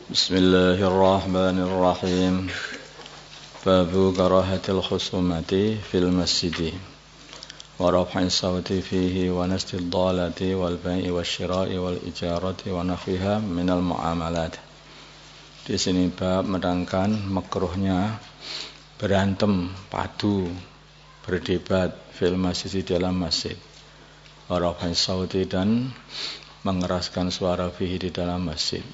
Bismillahirrahmanirrahim. Babu karahatil khusumati fil masjidi wa raf'is sawti fihi wa nastil dhalati wal bai'i wasyira'i wal ijarati wa nahwiha minal muamalat. Di sini bab menerangkan makruhnya berantem, padu, berdebat fil masjid di dalam masjid. Wa raf'is sawti dan mengeraskan suara fihi di dalam masjid.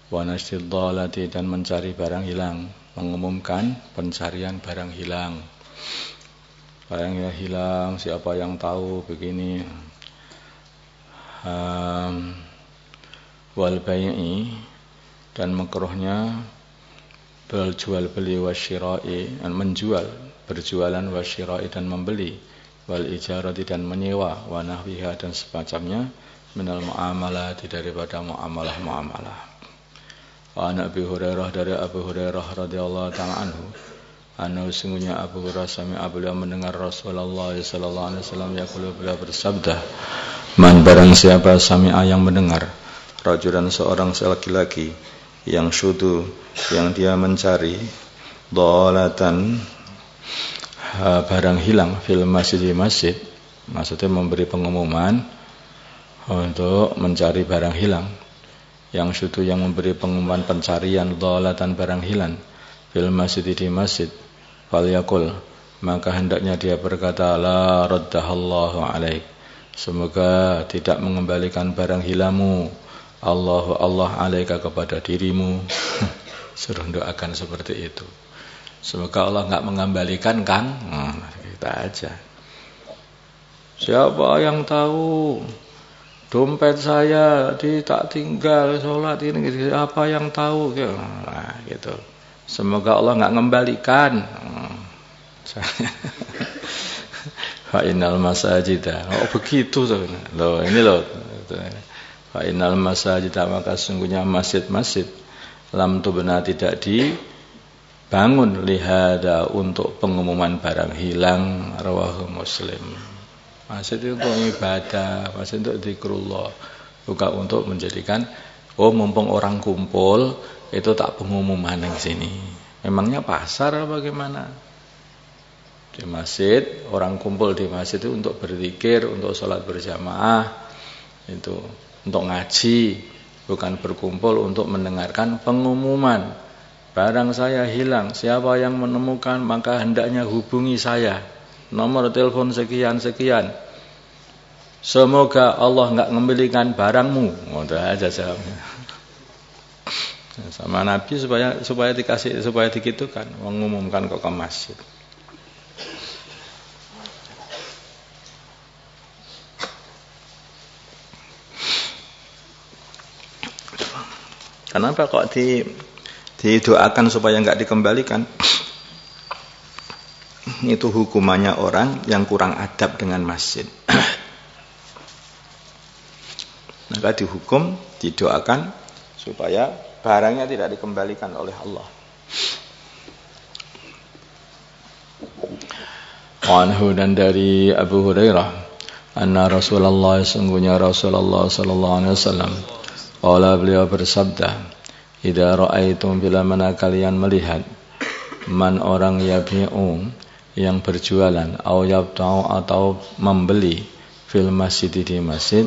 Wa nastil dhalati dan mencari barang hilang, mengumumkan pencarian barang hilang. Barang yang hilang, siapa yang tahu begini. Wal bai'i dan makruhnya berjual beli wasyira'i dan menjual, berjualan wasyira'i dan membeli, wal ijarati dan menyewa, wa nahwiha dan semacamnya minal muamalah daripada muamalah. An Abi Hurairah dari Abu Hurairah radhiyallahu ta'ala anhu, anna sungguhnya Abu Hurairah sami'a beliau mendengar Rasulullah sallallahu alaihi wasallam yaqulu beliau bersabda, man barang siapa sami'a yang mendengar rajulan seorang laki-laki yang syudu yang dia mencari dhalatan barang hilang fil masjid di masjid, maksudnya memberi pengumuman untuk mencari barang hilang. Yang syudu yang memberi pengumuman pencarian dhalatan barang hilang fil masjid di masjid, fal yaqul maka hendaknya dia berkata la raddahallahu alaik, semoga tidak mengembalikan barang hilangmu Allah alaika kepada dirimu. Suruh doakan seperti itu, semoga Allah enggak mengembalikan kan. Kita aja. Siapa yang tahu dompet saya tak tinggal sholat ini, apa yang tahu? Nah, gitu. Semoga Allah enggak mengembalikan. Fa innal masajida. Oh begitu tuh. Loh, ini loh. Fa innal masajida, maka sungguhnya masjid-masjid lam tubna tidak dibangun lihada untuk pengumuman barang hilang, rawahu Muslim. Masjid itu untuk ibadah, masjid untuk zikrullah, bukan untuk menjadikan mumpung orang kumpul itu tak pengumuman di sini. Memangnya pasar apa bagaimana? Di masjid, orang kumpul di masjid itu untuk berzikir, untuk sholat berjamaah, itu untuk ngaji, bukan berkumpul untuk mendengarkan pengumuman. Barang saya hilang, siapa yang menemukan maka hendaknya hubungi saya. Nomor telepon sekian. Semoga Allah enggak ngembalikan barangmu. Udah aja jawabnya. Sama Nabi supaya dikitukan, mengumumkan kok ke masjid. Kenapa kok didoakan supaya enggak dikembalikan? Itu hukumannya orang yang kurang adab dengan masjid. Maka dihukum, didoakan supaya barangnya tidak dikembalikan oleh Allah. Anhu dan dari Abu Hurairah, anna Rasulullah sungguhnya Rasulullah sallallahu alaihi wasallam qala beliau bersabda, idza ra'aitum bila mana kalian melihat man orang yabi'u yang berjualan atau membeli fil masjid di masjid,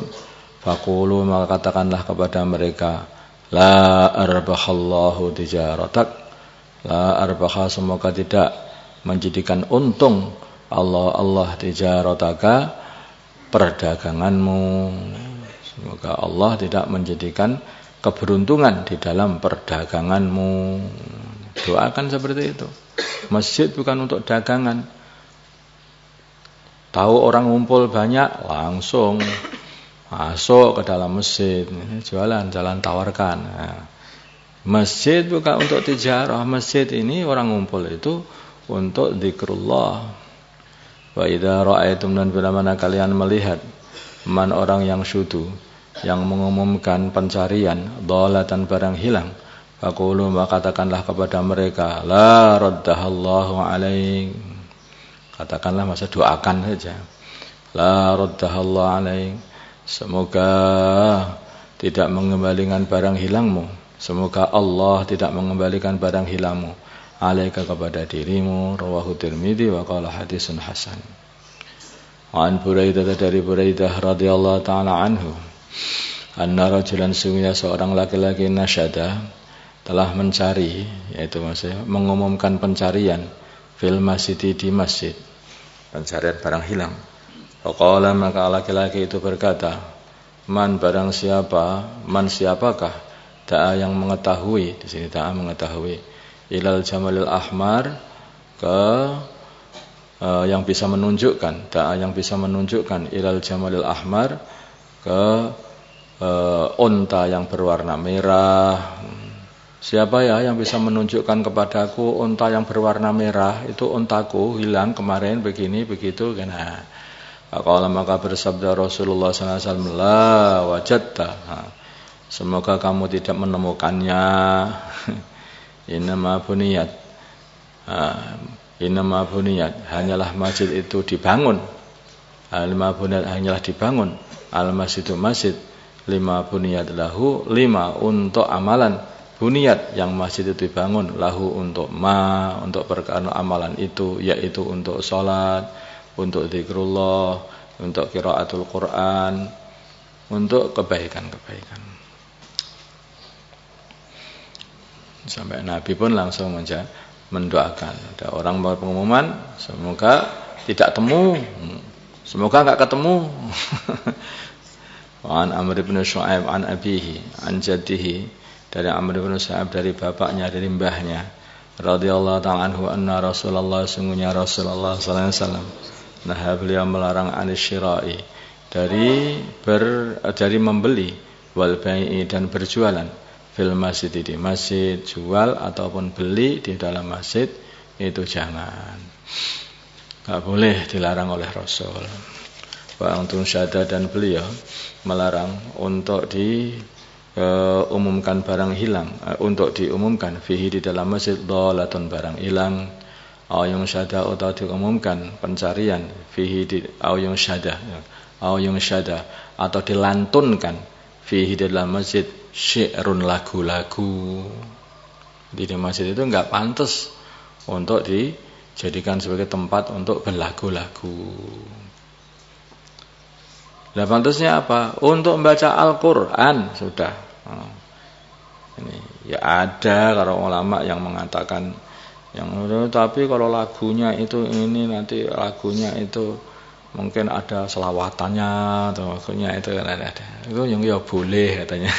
faqulu maka katakanlah kepada mereka la arbahallahu tijaratak, la arbaha semoga tidak menjadikan untung Allah tijarataka perdaganganmu, semoga Allah tidak menjadikan keberuntungan di dalam perdaganganmu. Doakan seperti itu. Masjid bukan untuk dagangan. Tahu orang ngumpul banyak, langsung masuk ke dalam masjid, jualan, jalan tawarkan. Nah, masjid bukan untuk tijarah. Masjid ini orang ngumpul itu untuk zikrullah. Wa idza ra'aitum dan bila mana kalian melihat man orang yang syudu yang mengumumkan pencarian dhalatan barang hilang, faqulu maka katakanlah kepada mereka la raddahallahu alaik, katakanlah masa doakan saja, la raddahallahu alaik, semoga tidak mengembalikan barang hilangmu Semoga Allah tidak mengembalikan barang hilangmu alaika kepada dirimu. Rawahu Tirmidzi wa qala hadisun hasan. An Buraidah dari Buraidah radhiyallahu taala anhu, anna rajulan sungguhnya seorang laki-laki nasyada telah mencari, yaitu maksudnya mengumumkan pencarian fil masjid di masjid, pencarian barang hilang. Faqala maka laki-laki itu berkata, man barang siapa, man siapakah da'a yang mengetahui, di sini da'a mengetahui, ilal jamalil ahmar ke yang bisa menunjukkan, da'a yang bisa menunjukkan ilal jamalil ahmar ke unta yang berwarna merah. Siapa ya yang bisa menunjukkan kepadaku unta yang berwarna merah? Itu untaku hilang kemarin begini begitu kan. Maka bersabda Rasulullah SAW, la wajadta, semoga kamu tidak menemukannya. Innama buniyat, innama buniyat, hanyalah masjid itu dibangun. Lima buniyat, hanyalah dibangun. Al masjidu masjid, lima buniyat lahu, lima untuk amalan. Buniyat yang masjid itu dibangun, lahu untuk untuk perkara amalan itu, yaitu untuk sholat, untuk zikrullah, untuk qiraatul Quran, untuk kebaikan-kebaikan. Sampai Nabi pun langsung mendoakan. Ada orang mau pengumuman, semoga tidak temu, semoga enggak ketemu. An Amr bin Shu'aib an abihi an jaddihi, dari Amr bin Shu'aib dari bapaknya, dari mbahnya, radhiyallahu ta'ala anhu, anna Rasulullah, sungguhnya Rasulullah sallallahu alaihi wasallam, nah beliau melarang anisyira'i, dari membeli, wal bai'i dan berjualan, fil masjid di masjid, jual ataupun beli di dalam masjid itu jangan, enggak boleh, dilarang oleh Rasul. Wa antum syada, dan beliau melarang untuk diumumkan barang hilang, untuk diumumkan fihi di dalam masjid dhalatun barang hilang, au yung syada, atau diumumkan pencarian fihi di au yung syada, atau dilantunkan fihi di dalam masjid syi'run, lagu-lagu. Di masjid itu enggak pantas untuk dijadikan sebagai tempat untuk berlagu-lagu. Nah, pantasnya apa? Untuk membaca Al-Quran sudah. Ini ya ada kalau ulama yang mengatakan yang, tapi kalau lagunya itu ini nanti lagunya itu mungkin ada selawatannya atau lagunya itu kan ada. Itu yang ya boleh katanya.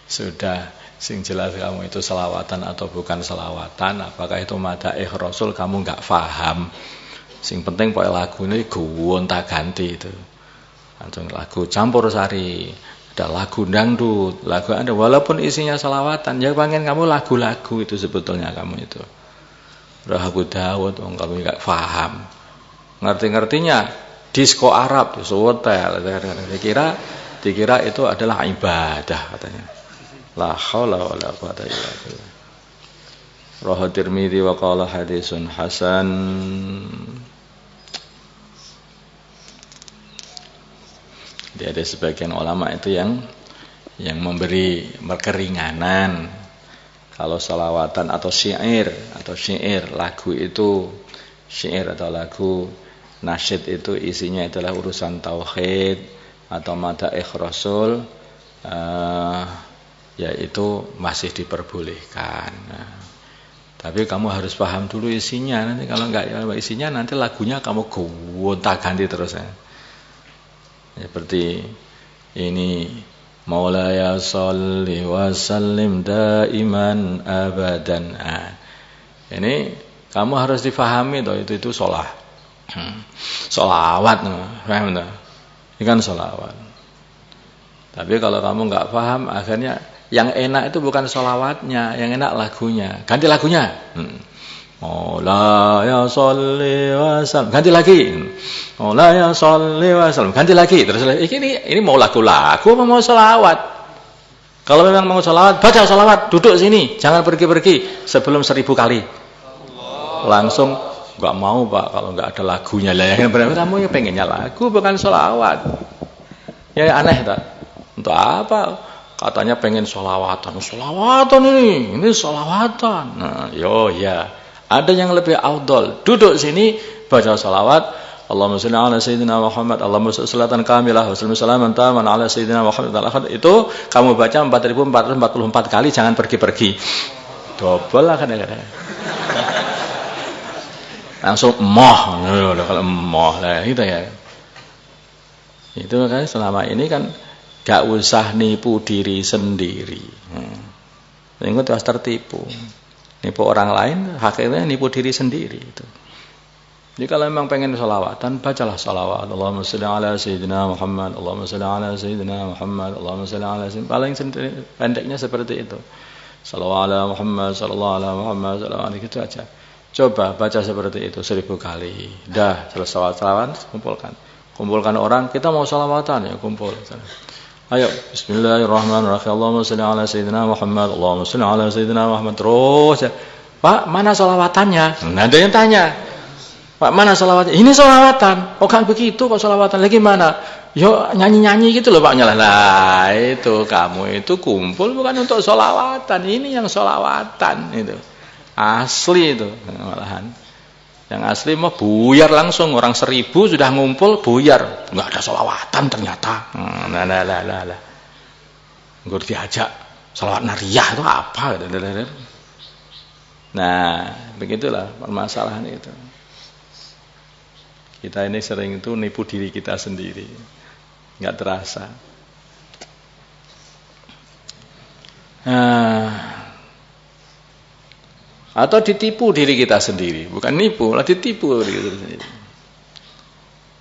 Sudah, sing jelas kamu itu selawatan atau bukan selawatan, apakah itu madaih Rasul kamu enggak paham. Sing penting pokoknya lagu ini gonta-ganti itu. Lagu campur sari, ada lagu dangdut, lagu ada, walaupun isinya selawatan, ya pengen kamu lagu-lagu itu sebetulnya kamu itu. Rahabu Dawud, kamu enggak paham. Ngerti-ngertinya disco Arab, hotel, dikira itu adalah ibadah katanya. La haula wala quwata illa billah. Rawahu Tirmidzi wa qala hadisun hasan. Jadi ada sebagian ulama itu yang memberi keringanan. Kalau salawatan atau syair lagu itu, syair atau lagu nasyid itu isinya adalah urusan tauhid atau madaih Rasul, yaitu masih diperbolehkan. Tapi kamu harus paham dulu isinya. Nanti kalau enggak ya isinya, nanti lagunya kamu gonta-ganti terus ya. Seperti ini, Maulaya sholli wa sallim daiman abadan. Ini kamu harus difahami toh, itu sholawat, paham toh? Ini kan sholawat. Tapi kalau kamu enggak paham, akhirnya yang enak itu bukan sholawatnya, yang enak lagunya. Ganti lagunya. Maulaya sholli wa sallim, ganti lagi. Maulaya sholli wa sallim, ganti lagi. Terus ini mau lagu-lagu apa mau sholawat? Kalau memang mau sholawat, baca sholawat, duduk sini, jangan pergi-pergi sebelum 1000 kali. Langsung enggak mau Pak kalau enggak ada lagunya lah. Yang berarti kamu yang pengennya lagu bukan sholawat. Ya aneh tak? Untuk apa katanya pengen sholawatan ini sholawatan. Nah, ya. Ada yang lebih afdol. Duduk sini baca sholawat. Allahumma sholli ala sayyidina Muhammad, Allahumma sholatan kamilah, wa sallim salaman taman ala sayyidina Muhammad al-akhir. Itu kamu baca 4444 kali, jangan pergi-pergi. Double lah kadang-kadang. Langsung kalau emoh lah gitu ya. Itu kan selama ini kan gak usah nipu diri sendiri. Itu harus tertipu. Nipu orang lain, hakikatnya nipu diri sendiri itu. Jadi kalau memang pengen sholawatan, bacalah sholawat. Allahumma sholli ala sayyidina Muhammad, Allahumma sholli ala sayyidina Muhammad, Allahumma sholli ala sayyidina. Paling pendeknya seperti itu. Shallallahu ala Muhammad, sallallahu ala Muhammad, sallallahu alaihi gitu aja. Coba baca seperti itu 1000 kali. Dah selesai sholawat, kumpulkan orang. Kita mau sholawatan ya, kumpul. Ayo, bismillahirrahmanirrahim. Allahumma sholli ala sayyidina Muhammad, Allahumma sholli ala sayyidina Muhammad. Terus ya. Pak, mana sholawatannya? Nah, ada yang tanya. Pak, mana sholawatnya? Ini sholawatan. Oh, kan begitu kok sholawatan. Lagi mana? Yo, nyanyi-nyanyi gitu loh Pak. Nah, itu kamu itu kumpul bukan untuk sholawatan. Ini yang sholawatan itu. Asli itu malahan. Yang asli mah buyar langsung. Orang 1000 sudah ngumpul buyar. Enggak ada sholawatan ternyata. Nah. Nggak diajak. Sholawat nariyah itu apa? Nah, begitulah permasalahan itu. Kita ini sering itu nipu diri kita sendiri. Enggak terasa. Atau ditipu diri kita sendiri. Bukan nipu, malah ditipu diri kita sendiri.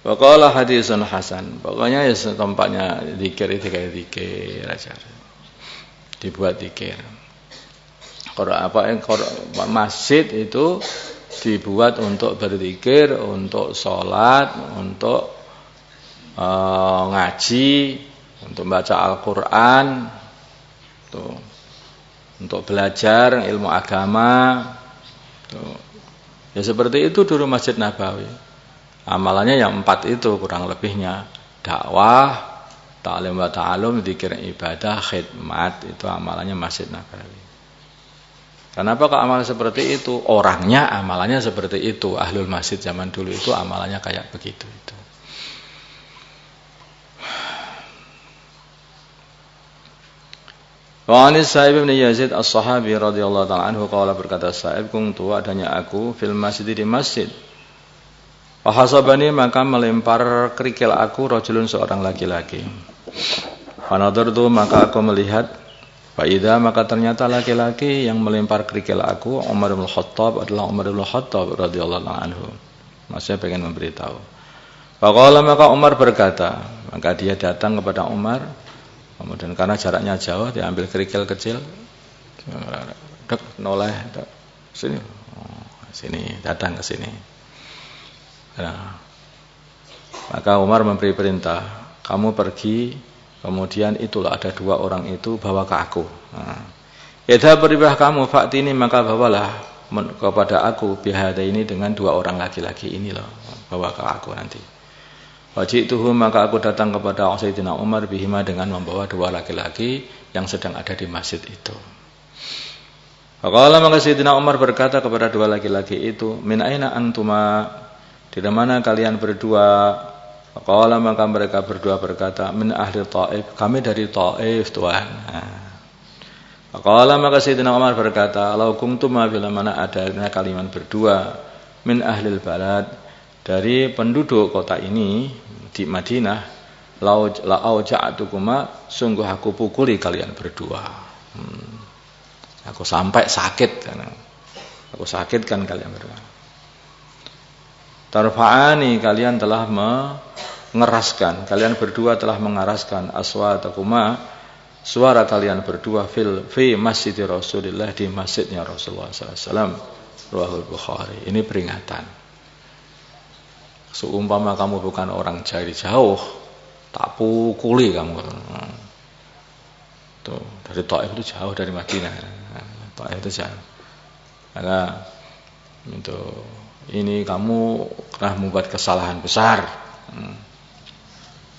Waqala hadisun hasan. Pokoknya ya tempatnya zikir itu kayak zikir aja. Dibuat zikir. Masjid itu dibuat untuk berzikir, untuk sholat, untuk ngaji, untuk baca Al-Quran, untuk belajar ilmu agama. Ya seperti itu dulu Masjid Nabawi. Amalannya yang 4 itu kurang lebihnya. Dakwah, ta'lim wa ta'alum, zikir ibadah, khidmat. Itu amalannya Masjid Nabawi. Kenapa kok amalan seperti itu? Orangnya amalannya seperti itu. Ahlul masjid zaman dulu itu amalannya kayak begitu itu. Wa anis Sa'ib bin Yazid as-Sahabi radhiyallahu ta'ala anhu qala berkata Sa'ib kuntu adanya aku fil masjid di masjid. Wa hasabani maka melempar kerikil aku rajulun seorang laki-laki. Fa nadartu maka aku melihat Faidah maka ternyata laki-laki yang melempar kerikil aku Umar bin Khattab adalah Umar bin Khattab radhiyallahu anhu. Maksudnya pengen memberitahu. Faqala maka Umar berkata, maka dia datang kepada Umar. Kemudian karena jaraknya jauh dia ambil kerikil kecil. Noleh sini. Sini datang ke sini. Nah, maka Umar memberi perintah, kamu pergi. Kemudian itulah ada 2 orang itu bawa ke aku. Idza beribah kamu faktini maka bawalah kepada aku bihada ini dengan 2 orang laki-laki ini loh. Bawa ke aku nanti. Wajituhu maka aku datang kepada Sayyidina Umar bihima dengan membawa 2 laki-laki yang sedang ada di masjid itu. Faqala maka Sayyidina Umar berkata kepada 2 laki-laki itu, min aina antuma? Dari mana kalian berdua? Faqala maka mereka berdua berkata, min ahli Taif, kami dari Taif Tuhan. Faqala maka Sayyidina Umar berkata, lau kuntum bila mana ada kalian berdua min ahli balad, dari penduduk kota ini di Madinah, la ja'atukuma, sungguh aku pukuli kalian berdua. Aku sampai sakit karena aku sakitkan kalian berdua. Tarfa'ani, kalian telah mengeraskan, kalian berdua telah mengeraskan aswatakuma, suara kalian berdua fi masjid Rasulullah, di masjidnya Rasulullah SAW. Riwayat Bukhari. Ini peringatan. Seumpama kamu bukan orang dari jauh, tak pukuli kamu. Tuh, dari Taif itu jauh dari Madinah. Taif itu jauh. Maka itu ini kamu pernah membuat kesalahan besar.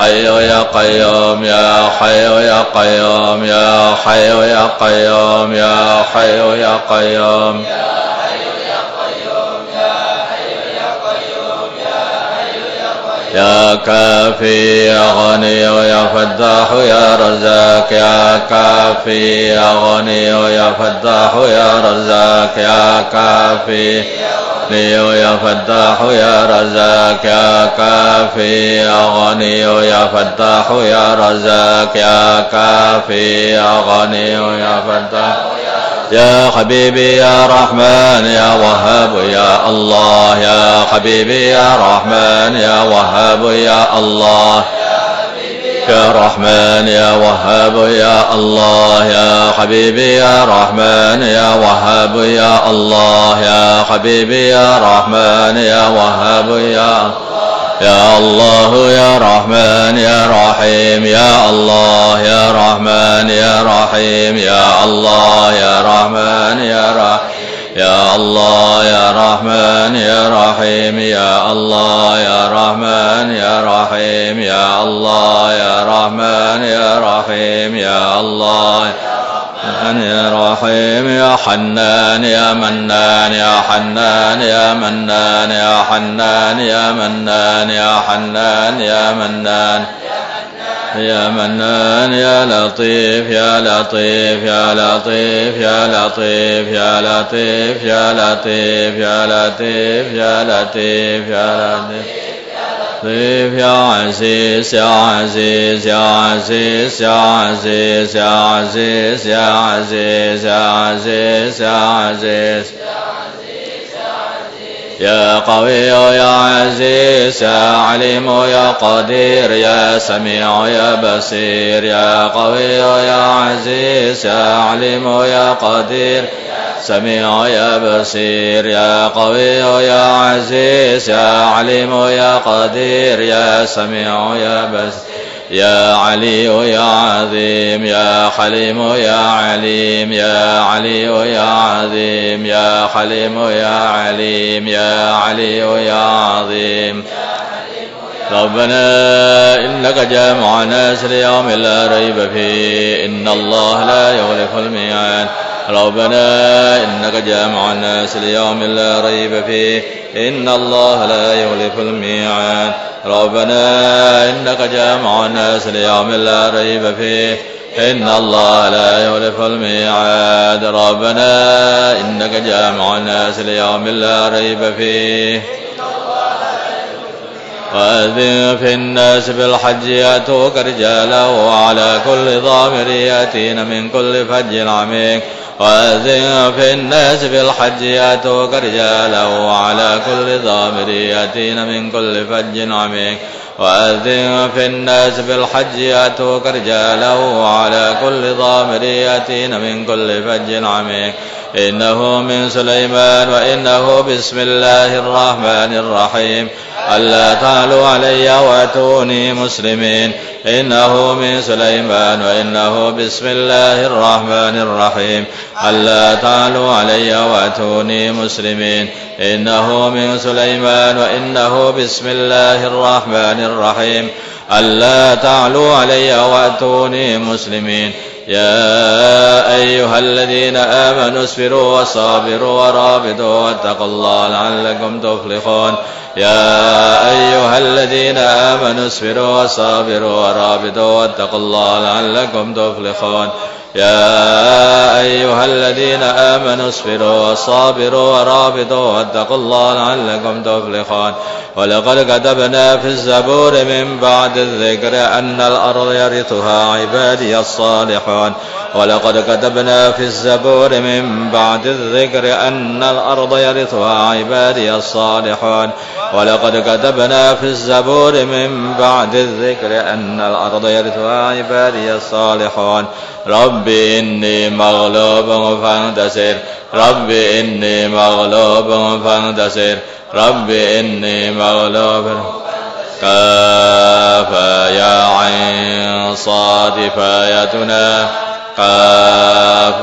حي يا قيوم يا حي يا قيوم يا حي يا قيوم يا حي يا قيوم يا كافي يا غني يا فتاح يا رزاق يا كافي يا غني يا فتاح يا رزاق يا كافي يا فتاح يا رزاق يا كافي يا غني يا فتاح يا رزاق يا كافي يا غني يا فتاح يا حبيبي يا رحمن يا وهاب يا الله يا حبيبي يا رحمن يا وهاب يا الله يا رحمن يا وهاب يا الله يا حبيبي يا رحمن يا وهاب يا الله يا حبيبي يا رحمن يا وهاب يا الله يا رحمن يا رحيم يا الله يا رحمن يا رحيم يا الله يا رحمن يا رحيم يا الله يا رحمن يا رحيم يا الله يا رحمن يا رحيم يا الله يا رحمن يا رحيم يا الله يا رحيم يا حنان يا منان يا حنان يا منان يا حنان يا منان يا حنان يا منان يا منان يا لطيف يا لطيف يا لطيف يا لطيف يا لطيف يا لطيف يا لطيف يا لطيف يا لطيف يا عزيز يا عزيز يا عزيز يا عزيز يا عزيز يا عزيز يا عزيز يا عزيز يا قوي يا عزيز يا عليم يا قدير يا سميع يا بصير يا قوي يا عزيز يا عليم يا قدير سميع يا بصير يا قوي يا عزيز يا عليم يا قدير يا سميع يا بصير يا علي يا عظيم يا حليم يا عليم يا علي يا عظيم يا حليم يا عليم يا علي يا عظيم ربنا إنك جامع الناس ليوم لا ريب فيه إن الله لا يخلف الميعاد ربنا إنك جامع الناس ليوم لا ريب فيه إن الله لا يخلف الميعاد ربنا إنك جامع الناس ليوم لا ريب فيه إن الله لا يخلف الميعاد ربنا إنك جامع الناس ليوم لا ريب فيه وأذن في الناس بالحج يأتوك رجالا وعلى كل ضامر يأتين من كل فج عميق وأذن في الناس بالحج يأتوك رجالا وعلى كل ضامر يأتين من كل فج عميق وأذن في الناس بالحج يأتوك رجالا وعلى كل ضامر يأتين من كل فج عميق إنه من سليمان وإنه بسم الله الرحمن الرحيم ألا تعلوا علي وأتوني مسلمين إنه من سليمان وإنه بسم الله الرحمن الرحيم ألا تعلوا علي وأتوني مسلمين إنه من سليمان وإنه بسم الله الرحمن الرحيم ألا تعلوا علي وأتوني مسلمين يا أيها الذين آمنوا اصبروا وصابروا ورابطوا واتقوا الله لعلكم تفلحون يا أيها الذين آمنوا اصبروا وصابروا ورابطوا واتقوا الله لعلكم تفلحون يا أيها الذين آمنوا اصبروا وصابروا ورابطوا واتقوا الله لعلكم تفلحون ولقد كتبنا في الزبور من بعد الذكر أن الأرض يرثها عبادي الصالحون ولقد كتبنا في الزبور من بعد الذكر أن الأرض يرثها عبادي الصالحون ولقد كتبنا في الزبور من بعد الذكر أن الأرض يرثها عبادي الصالحون رب إني مغلوب فانتصر رب إني مغلوب فانتصر رب إني مغلوب كاف يا عين صاد كفايتنا كاف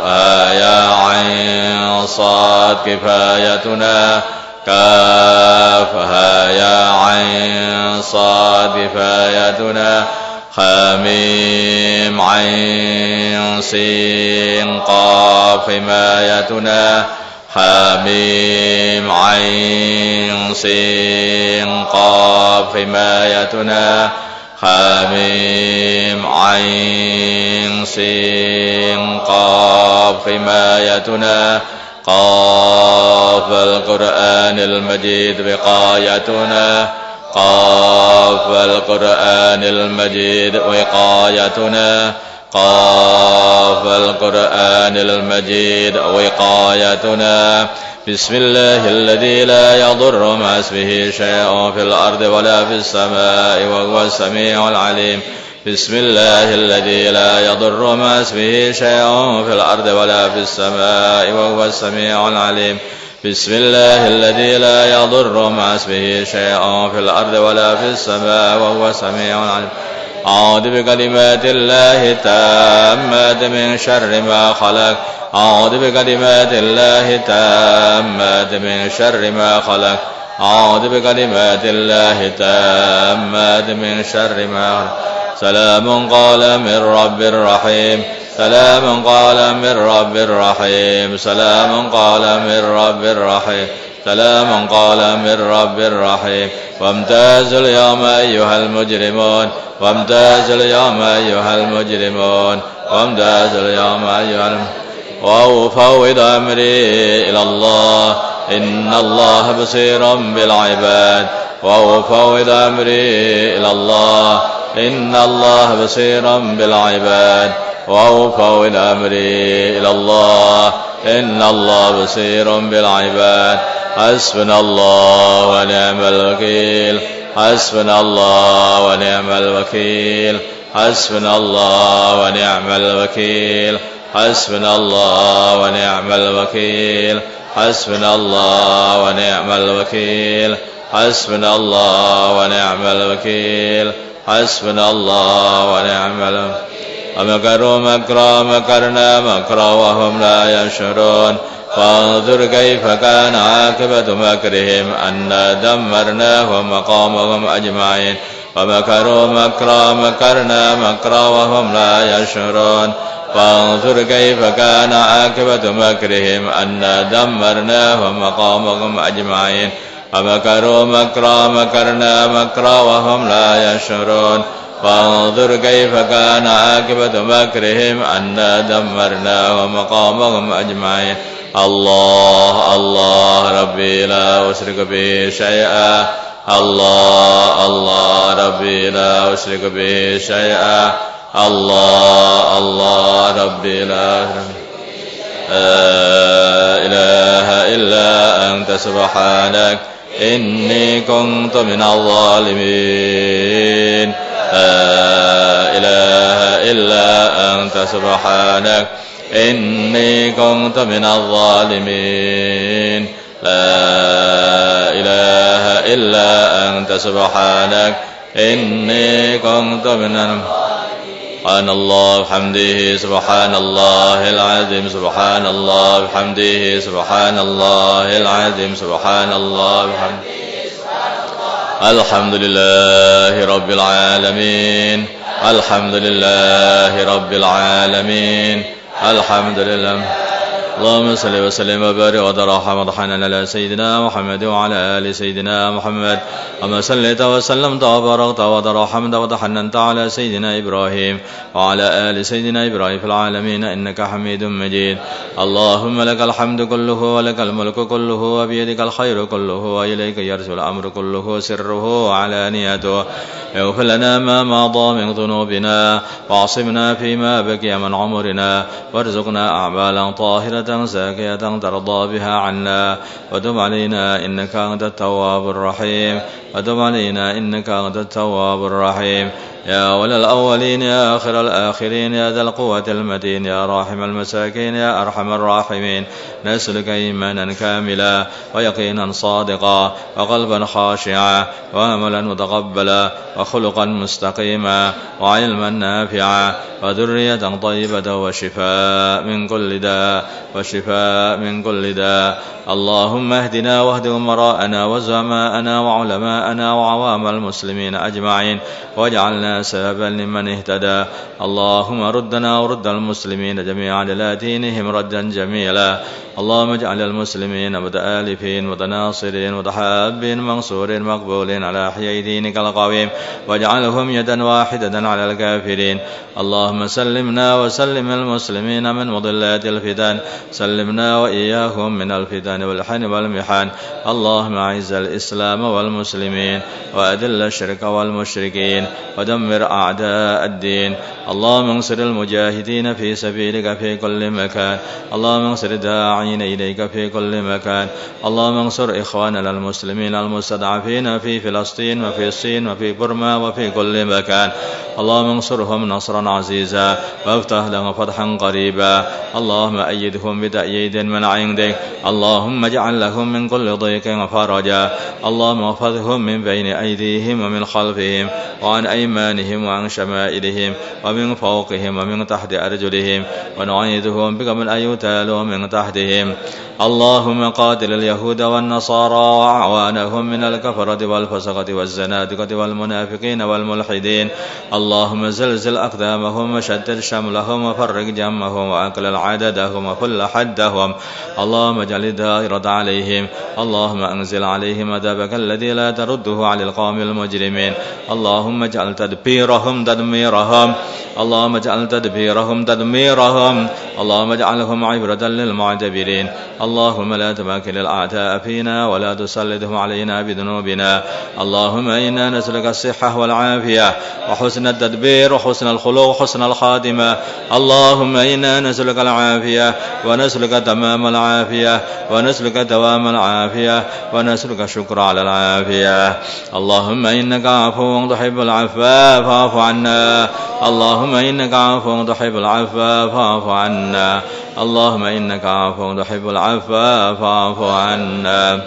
يا عين صاد كفايتنا كاف يا عين صاد كفايتنا حمايتنا حميم عين سين قاف حمايتنا حميم عين سين قاف حمايتنا حميم عين سين قاف حمايتنا قاف القرآن المجيد وقايتنا قاف القرآن المجيد وقايتنا قاف القرآن المجيد وقايتنا بسم الله الذي لا يضر مع اسمه شيء في الأرض ولا في السماء وهو السميع العليم بسم الله الذي لا يضر مع اسمه شيء في الأرض ولا في السماء وهو السميع العليم بسم الله الذي لا يضر مع اسمه شيء في الأرض ولا في السماء وهو السميع العليم أعوذ بكلمات الله التامات من شر ما خلق أعوذ بكلمات الله التامات من شر ما خلق أعوذ بكلمات الله التامات من شر ما خلق سلام قال من رب رحيم سلام قال من رب رحيم سلام قال من رب رحيم سلام قال من رب رحيم وامتازوا اليوم أيها المجرمون وامتازوا اليوم أيها المجرمون وامتازوا اليوم أيها المجرمون وأفوض أمري إلى الله إن الله بصير بالعباد وأفوض أمري إلى الله إن الله بصير بالعباد وأفوض أمري إلى الله إن الله بصير بالعباد حسبنا الله ونعم الوكيل حسبنا الله ونعم الوكيل حسبنا الله ونعم الوكيل حسبنا الله ونعم الوكيل حسبنا الله ونعم الوكيل حسبنا الله ونعم الوكيل حسبنا الله ونعم الوكيل ومكروا مكرا مكرنا مكرا وهم لا يشعرون فانظر كيف كان عاقبة مكرهم أنا دمرناهم وقومهم أجمعين ومكروا مكرا مكرنا مكرا وهم لا يشعرون فانظر كيف كان عاقبة مكرهم أنا دمرناهم وقومهم أجمعين ومكروا مكرا مكرنا مكرا وهم لا يشعرون فانظر كيف كان عاقبة مكرهم أنا دمرناهم وقومهم أجمعين الله الله ربي لا أشرك به شيئا الله الله ربي لا أشرك به شيئا الله الله ربي لا إله إلا أنت سبحانك إني كنت من الظالمين لا إله إلا أنت سبحانك إني كنت من الظالمين لا إله إلا أنت سبحانك إني كنت من سبحان الله بحمده سبحان الله العظيم سبحان الله بحمده سبحان الله العظيم سبحان الله بحمده الحمد لله رب العالمين الحمد لله رب العالمين الحمد لله اللهم صل وسلم وبارك وترحم وتحنن على سيدنا محمد وعلى آل سيدنا محمد وما صليت وسلمت وباركت وترحمت وتحننت على سيدنا إبراهيم وعلى آل سيدنا إبراهيم في العالمين إنك حميد مجيد اللهم لك الحمد كله ولك الملك كله وبيدك الخير كله وإليك يرجع الأمر كله سره وعلانيته اغفر لنا ما مضى من ذنوبنا واعصمنا فيما بقي من عمرنا وارزقنا أعمالا طاهرة زاكية ترضى بها عنا وتب علينا إنك أنت التواب الرحيم وتب علينا إنك أنت التواب الرحيم يا أول الأولين يا آخر الآخرين يا ذا القوة المتين يا راحم المساكين يا أرحم الراحمين نسألك إيمانا كاملا ويقينا صادقا وقلبا خاشعا وعملا متقبلا وخلقا مستقيما وعلما نافعا وذرية طيبة وشفاء من كل داء اللهم اهدنا واهد أمراءنا وزعماءنا وعلماءنا وعوام المسلمين أجمعين واجعلنا سببا لمن اهتدى اللهم ردنا ورد المسلمين جميعا إلى دينهم ردا جميلا اللهم اجعل المسلمين متآلفين متناصرين متحابين منصورين مقبولين على أحياء دينك القويم واجعلهم يدا واحدة على الكافرين اللهم سلمنا وسلم المسلمين من مضلات الفتن سلمنا وإياهم من الفتن والحن والمحن اللهم أعز الإسلام والمسلمين وأذل الشرك والمشركين ودمر أعداء الدين اللهم انصر المجاهدين في سبيلك في كل مكان اللهم انصر الداعين إليك في كل مكان اللهم انصر إخواننا المسلمين المستضعفين في فلسطين وفي الصين وفي برما وفي كل مكان اللهم انصرهم نصرا عزيزا وافتح لهم فتحا قريبا اللهم أيدهم بتأييد من عندك اللهم اجعل لهم من كل ضيق فرجا اللهم احفظهم من بين أيديهم ومن خلفهم وعن أيمانهم وعن شمائلهم ومن فوقهم ومن تحت أرجلهم ونعيذهم بك من أن يغتالوا من تحتهم اللهم قاتل اليهود والنصارى وأعوانهم من الكفرة والفسقة والزنادقة والمنافقين والملحدين اللهم زلزل أقدامهم وشتت شملهم وفرق جمهم وأقلل عددهم وكل حدهم اللهم اجعل الدائرة عليهم اللهم أنزل عليهم عذابك الذي لا ترده على القوم المجرمين اللهم اجعل تدبيرهم تدميرهم اللهم اجعل تدبيرهم تدميرهم اللهم اجعلهم عبرة للمعتبرين اللهم لا تماكل الأعداء فينا ولا تسلطهم علينا بذنوبنا اللهم إنا نسألك الصحة والعافية وحسن التدبير وحسن الخلق وحسن الخاتمة اللهم إنا نسألك العافية ونسألك تمام العافية ونسألك دوام العافية ونسألك الشكر على العافية اللهم إنك عفو تحب العفو فاعف عنا اللهم إنك عفو تحب العفو فاعف عنا اللهم إنك عفو تحب العفو فاعف عنا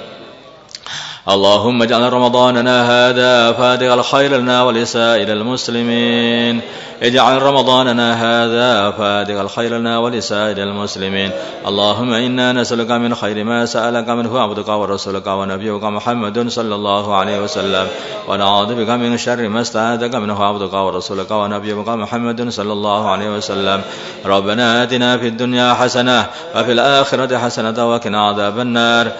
اللهم اجعل رمضاننا هذا فاتح الخير لنا ولسائر المسلمين اجعل رمضاننا هذا فاتح الخير لنا ولسائر المسلمين اللهم إنا نسألك من خير ما سألك منه عبدك ورسولك ونبيك محمد صلى الله عليه وسلم ونعوذ بك من شر ما استعاذك منه عبدك ورسولك ونبيك محمد صلى الله عليه وسلم ربنا آتنا في الدنيا حسنة وفي الآخرة حسنة وقنا عذاب النار